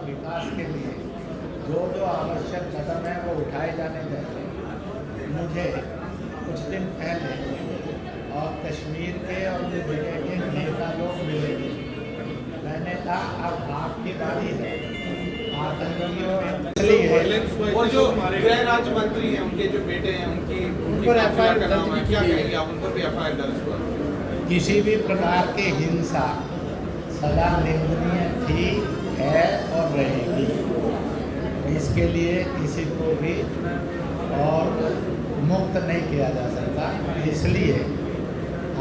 और विकास के लिए जो जो आवश्यक कदम है वो उठाए जाने चाहिए। मुझे कुछ दिन पहले और कश्मीर के और भी जगह के नेता लोग मिले थे। मैंने कहा अब आपकी बारी है। आतंकियों वो जो गृह राज्य मंत्री हैं उनके जो बेटे हैं उनकी FIR करना है, क्या कहेंगे आप? उन पर भी FIR दर्ज हुआ। किसी भी प्रकार की हिंसा सदा निंदनीय थी, है और रहेगी। इसके लिए किसी को भी और मुक्त नहीं किया जा सकता। इसलिए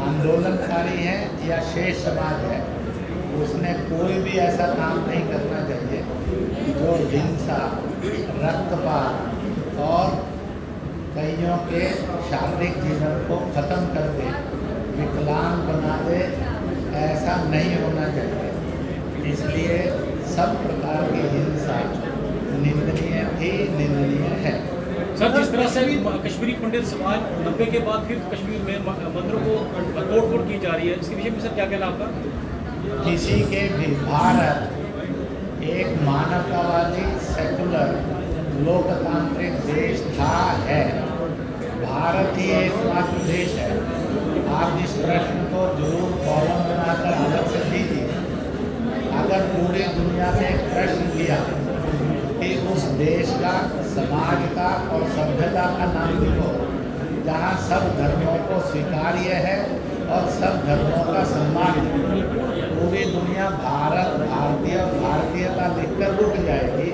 आंदोलनकारी है या शेष समाज है, उसने कोई भी ऐसा काम नहीं करना चाहिए जो हिंसा, रक्तपात और कईयों के शारीरिक जीवन को खत्म कर दे, विकलांग बना दे। ऐसा नहीं होना चाहिए। इसलिए सब प्रकार की हिंसा निंदनीय थी, निंदनीय है। सर, जिस तरह से कश्मीरी पंडित समाज 90 के बाद फिर कश्मीर में मंदिरों को तोड़-फोड़ की जा रही है, इसके विषय में सर क्या कहना आपका? किसी के भी भारत एक मानवतावादी सेकुलर लोकतांत्रिक देश था, है। भारत ही एकमात्र देश है। आप इस प्रश्न को जरूर कॉलम बनाकर अलग से दीजिए। अगर पूरी दुनिया से एक प्रश्न किया कि उस देश का, समाज का और सभ्यता का नाम लिखो जहाँ सब धर्मों को स्वीकार्य है और सब धर्मों का सम्मान है, पूरी दुनिया भारत, भारतीय और भारतीयता लिखकर रुक जाएगी,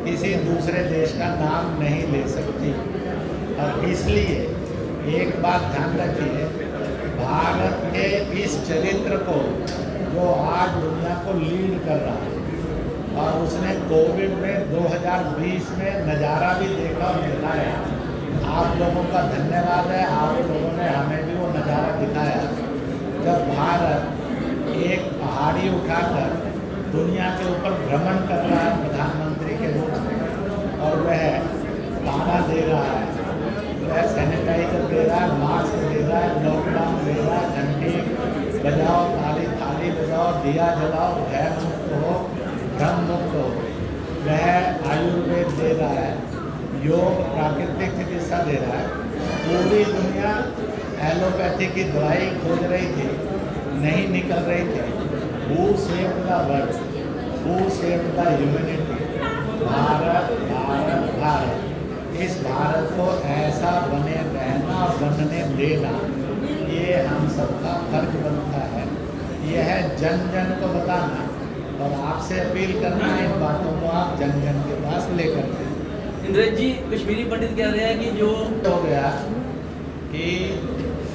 किसी दूसरे देश का नाम नहीं ले सकती। और इसलिए एक बात ध्यान रखिए, भारत के इस चरित्र को जो आज दुनिया को लीड कर रहा है, और उसने कोविड में 2020 में नज़ारा भी देखा और दिखाया। आप लोगों का धन्यवाद है, आप लोगों ने हमें भी वो नज़ारा दिखाया जब भारत एक पहाड़ी उठाकर दुनिया के ऊपर भ्रमण कर रहा है प्रधानमंत्री के रूप में, और वह दाना दे रहा है, वह सैनिटाइजर दे रहा है, मास्क दे रहा है, लॉकडाउन दे रहा है, घंटी बजाओ, ताली थाली बजाओ, दिया जलाओ, भय मुक्त हो, भ्रम मुक्त हो। वह आयुर्वेद दे रहा है, योग, प्राकृतिक चिकित्सा दे रहा है। पूरी दुनिया एलोपैथी की दवाई खोज रही थी, नहीं निकल रही थी। Who saved the world, who saved the humanity? Bharat, Bharat, Bharat. इस भारत को ऐसा बने रहना और बनने देना, ये हम सबका फर्ज बनता है। यह जन जन को बताना और आपसे अपील करना है, इन बातों को आप जन जन के पास लेकर जाएं। इंद्रेश जी, कश्मीरी पंडित कह रहे हैं कि जो हो गया कि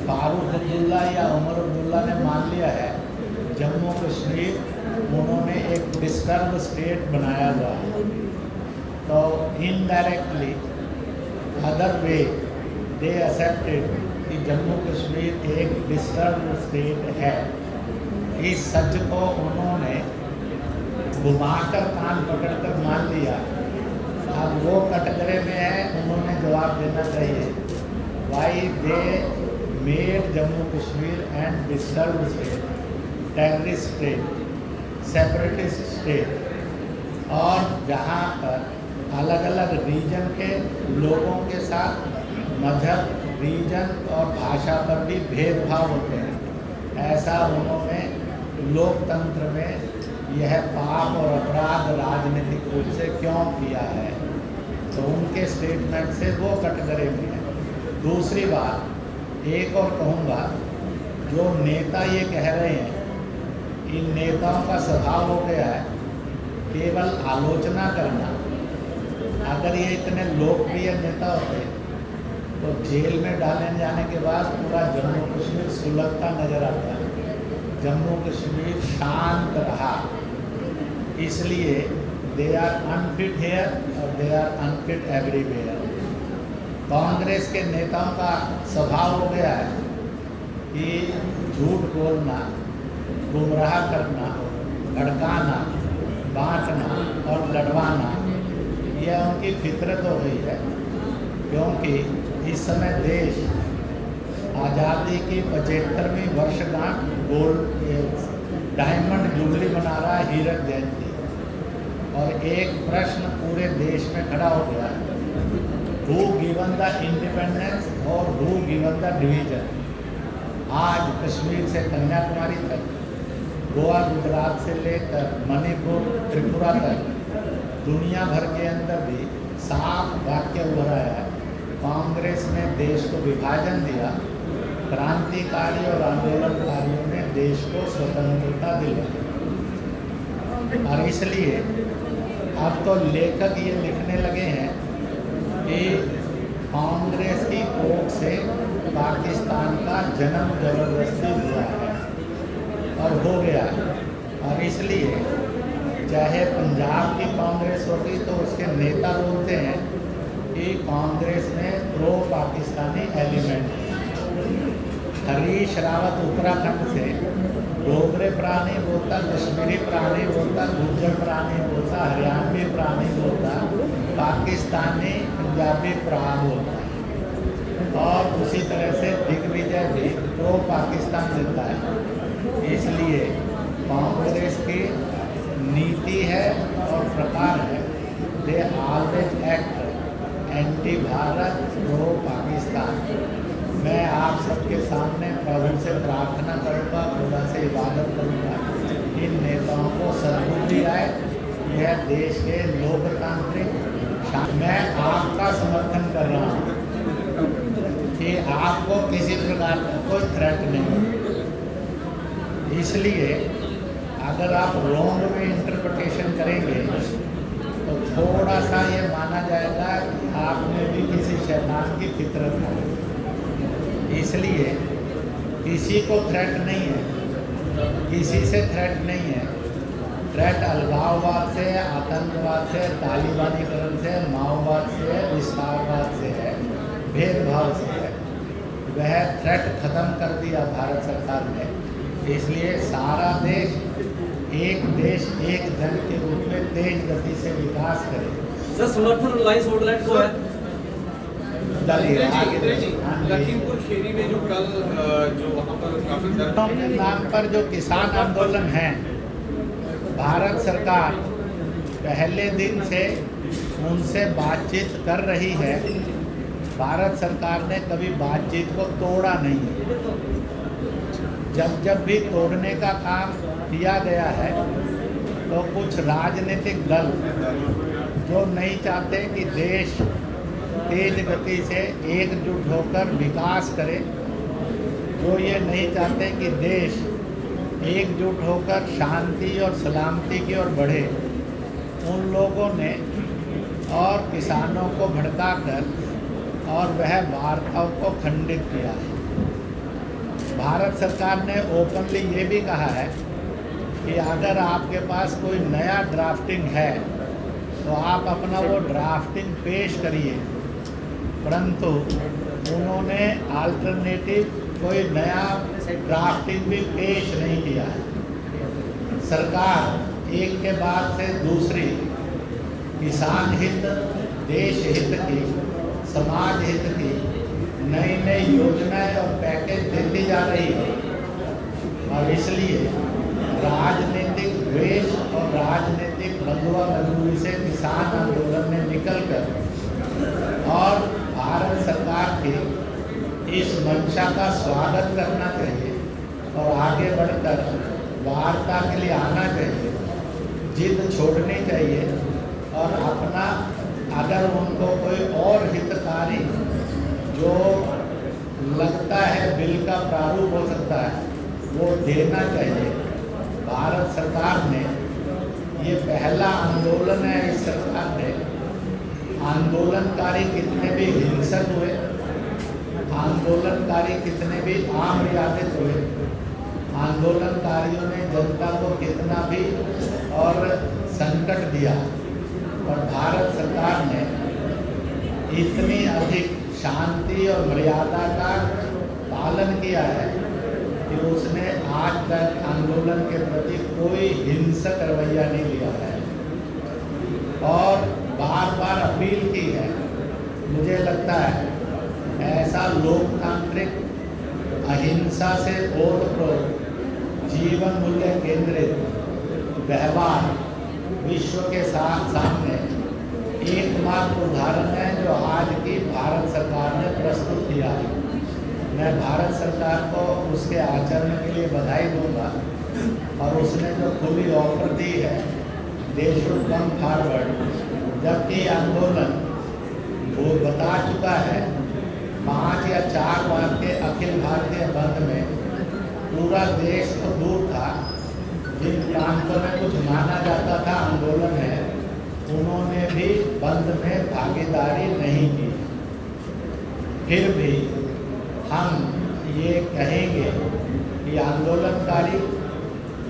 फारूक अब्दुल्ला या उमर अब्दुल्ला ने मान लिया है जम्मू कश्मीर उन्होंने एक डिस्टर्ब स्टेट बनाया हुआ है, तो indirectly other way they accepted कि जम्मू कश्मीर एक डिस्टर्ब स्टेट है। इस सच को उन्होंने घुमाकर कान पकड़कर मान लिया। अब वो कटघरे में है, उन्होंने जवाब देना चाहिए। Why they made Jammu Kashmir and disturb state, terrorist state, separatist state, और जहाँ पर अलग अलग रीजन के लोगों के साथ मजहब, रीजन और भाषा पर भी भेदभाव होते हैं। ऐसा उन्होंने लोकतंत्र में यह पाप और अपराध राजनीतिक रूप से क्यों किया है, तो उनके स्टेटमेंट से वो कटघरे में है। दूसरी बात एक और कहूँगा, जो नेता ये कह रहे हैं, इन नेताओं का स्वभाव हो गया है केवल आलोचना करना। अगर ये इतने लोकप्रिय नेता होते तो जेल में डाले जाने के बाद पूरा जम्मू कश्मीर सुलगता नजर आता है। जम्मू कश्मीर शांत रहा, इसलिए दे आर अनफिट हेयर और they are unfit everywhere. Congress के नेताओं का स्वभाव हो गया है कि झूठ बोलना, गुमराह करना, भड़काना, बांटना और लड़वाना, यह उनकी फितरत हो गई है। क्योंकि इस समय देश आज़ादी की 75वीं वर्षगांठ गोल्ड डायमंड जुबली मना रहा है, हीरक जयंती, और एक प्रश्न पूरे देश में खड़ा हो गया है, हु गिवन द इंडिपेंडेंस और हु गिवन द डिवीजन। आज कश्मीर से कन्याकुमारी तक, गोवा गुजरात से लेकर मणिपुर त्रिपुरा तक दुनिया भर के अंदर भी साफ वाक्य हो रहा है, कांग्रेस ने देश को विभाजन दिया, क्रांतिकारी और आंदोलनकारियों ने देश को स्वतंत्रता दिलाई। और इसलिए अब तो लेखक ये लिखने लगे हैं कि कांग्रेस की कोख से पाकिस्तान का जन्म जबरदस्ती हुआ है और हो गया है। और इसलिए चाहे पंजाब की कांग्रेस होगी तो उसके नेता बोलते हैं कि कांग्रेस में प्रो पाकिस्तानी एलिमेंट। हरीश रावत उत्तराखंड से डोगरे प्राणी बोलता, कश्मीरी प्राणी बोलता, गुज्जर प्राणी बोलता, हरियाणवी प्राणी बोलता, पाकिस्तानी पंजाबी प्रा बोलता है। और उसी तरह से दिग्विजय भी प्रो पाकिस्तान देता है। इसलिए कांग्रेस की नीति है और प्रकार है, they always act anti Bharat pro Pakistan. मैं आप सबके सामने प्रभु से प्रार्थना करूँगा, खुदा से इबादत करूँगा, इन नेताओं को सद्बुद्धि आए, यह देश के लोकतांत्रिक। मैं आपका समर्थन कर रहा हूँ कि आपको किसी प्रकार का कोई थ्रेट नहीं है। इसलिए अगर आप रॉन्ग में इंटरप्रिटेशन करेंगे तो थोड़ा सा ये माना जाएगा कि आप में भी किसी शैतान की फितरत है। इसलिए किसी को थ्रेट नहीं है, किसी से थ्रेट नहीं है। थ्रेट अलगाववाद से, आतंकवाद से, तालिबानीकरण से, माओवाद से, विस्तारवाद से है, भेदभाव से है। वह थ्रेट खत्म कर दिया भारत सरकार ने। इसलिए सारा देश एक जन के रूप में तेज गति से विकास करे। सर समर्थन रिलायंस वुडलैंड को है। लखीमपुर खीरी में जो कल जो वहाँ पर काफी के नाम पर जो किसान आंदोलन है, भारत सरकार पहले दिन से उनसे बातचीत कर रही है। भारत सरकार ने कभी बातचीत को तोड़ा नहीं है। जब भी तोड़ने का काम किया गया है तो कुछ राजनीतिक दल जो नहीं चाहते कि देश तेज गति से एकजुट होकर विकास करे, जो ये नहीं चाहते कि देश एकजुट होकर शांति और सलामती की ओर बढ़े, उन लोगों ने और किसानों को भड़काकर और वह वार्ताओं को खंडित किया है। भारत सरकार ने ओपनली ये भी कहा है कि अगर आपके पास कोई नया ड्राफ्टिंग है तो आप अपना वो ड्राफ्टिंग पेश करिए, परंतु उन्होंने अल्टरनेटिव कोई नया ड्राफ्टिंग भी पेश नहीं किया है। सरकार एक के बाद से दूसरी किसान हित, देश हित की, समाज हित की नई नई योजनाएं और पैकेज देती जा रही है। और इसलिए राजनीतिक द्वेष और राजनीतिक बंधुआ बंधुई से किसान आंदोलन में निकलकर और भारत सरकार की इस मंशा का स्वागत करना चाहिए और आगे बढ़कर वार्ता के लिए आना चाहिए, जिद छोड़नी चाहिए और अपना अगर उनको कोई और हितकारी जो लगता है बिल का प्रारूप हो सकता है वो देना चाहिए। भारत सरकार ने ये पहला आंदोलन है, इस सरकार ने आंदोलनकारी कितने भी हिंसक हुए, आंदोलनकारी कितने भी आमर्यादित हुए, आंदोलनकारियों ने जनता को कितना भी और संकट दिया, और भारत सरकार ने इतनी अधिक शांति और मर्यादा का पालन किया है कि उसने आज तक आंदोलन के प्रति कोई हिंसक रवैया नहीं लिया है और बार बार अपील की है। मुझे लगता है ऐसा लोकतांत्रिक अहिंसा से ओतप्रोत जीवन मूल्य केंद्रित व्यवहार विश्व के सामने एकमात्र उदाहरण है जो आज की भारत सरकार ने प्रस्तुत किया है। मैं भारत सरकार को उसके आचरण के लिए बधाई दूंगा और उसने जो खुली ऑफर दी है दे शुड कम फॉरवर्ड, जबकि आंदोलन वो बता चुका है 5 या 4 बार के अखिल भारतीय बंद में पूरा देश तो दूर था, जिन प्रांतों में कुछ माना जाता था आंदोलन है उन्होंने भी बंद में भागीदारी नहीं की। फिर भी हम ये कहेंगे कि आंदोलनकारी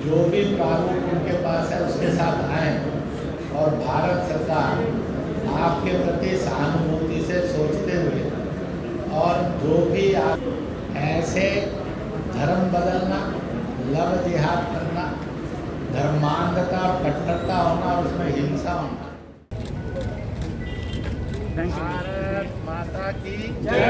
जो भी प्रारूप उनके पास है उसके साथ आए और भारत सरकार आपके प्रति सहानुभूति से सोचते हुए और जो भी आप ऐसे धर्म बदलना, लव जिहाद करना, धर्मांधता और कट्टरता होना और उसमें हिंसा होना। भारत माता की जय।